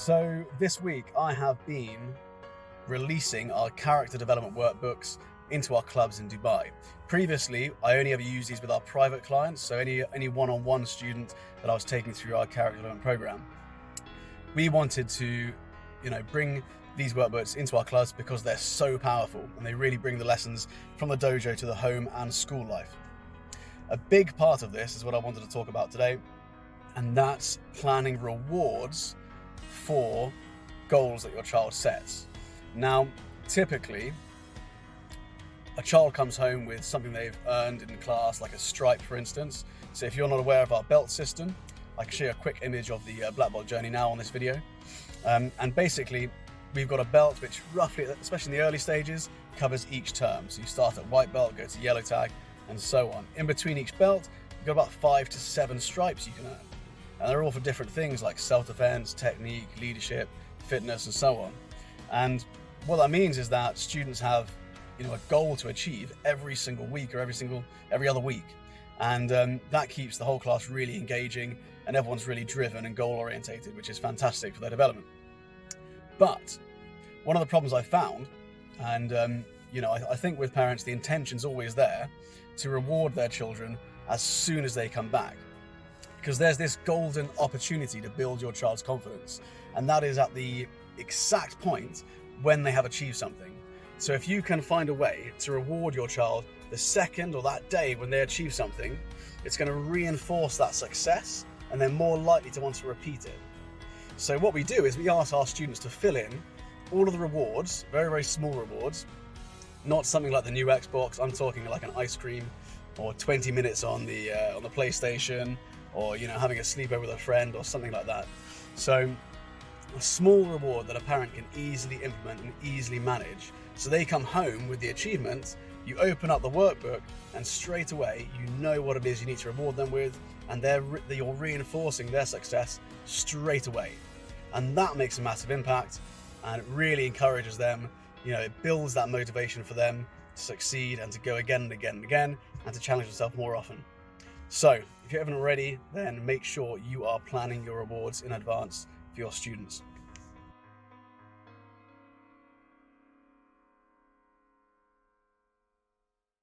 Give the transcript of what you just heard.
So this week I have been releasing our character development workbooks into our clubs in Dubai. Previously, I only ever used these with our private clients, so any one-on-one student that I was taking through our character development program. We wanted to, bring these workbooks into our clubs because they're so powerful and they really bring the lessons from the dojo to the home and school life. A big part of this is what I wanted to talk about today, and that's planning rewards for goals that your child sets. Now, typically, a child comes home with something they've earned in class, like a stripe, for instance. So if you're not aware of our belt system, I can show you a quick image of the black belt journey now on this video. And basically, we've got a belt which roughly, especially in the early stages, covers each term. So you start at white belt, go to yellow tag, and so on. In between each belt, you've got about 5 to 7 stripes you can earn. And they're all for different things like self-defense, technique, leadership, fitness, and so on. And what that means is that students have a goal to achieve every single week or every other week. And that keeps the whole class really engaging and everyone's really driven and goal orientated, which is fantastic for their development. But one of the problems I found, and I think with parents, the intention's always there to reward their children as soon as they come back. Because there's this golden opportunity to build your child's confidence. And that is at the exact point when they have achieved something. So if you can find a way to reward your child the second or that day when they achieve something, it's going to reinforce that success and they're more likely to want to repeat it. So what we do is we ask our students to fill in all of the rewards, very, very small rewards, not something like the new Xbox. I'm talking like an ice cream or 20 minutes on the PlayStation, or having a sleepover with a friend or something like that. So a small reward that a parent can easily implement and easily manage. So they come home with the achievement, you open up the workbook, and straight away you know what it is you need to reward them with, and you're reinforcing their success straight away. And that makes a massive impact, and it really encourages them. It builds that motivation for them to succeed and to go again and again and again, and to challenge themselves more often. So if you haven't already, then make sure you are planning your rewards in advance for your students.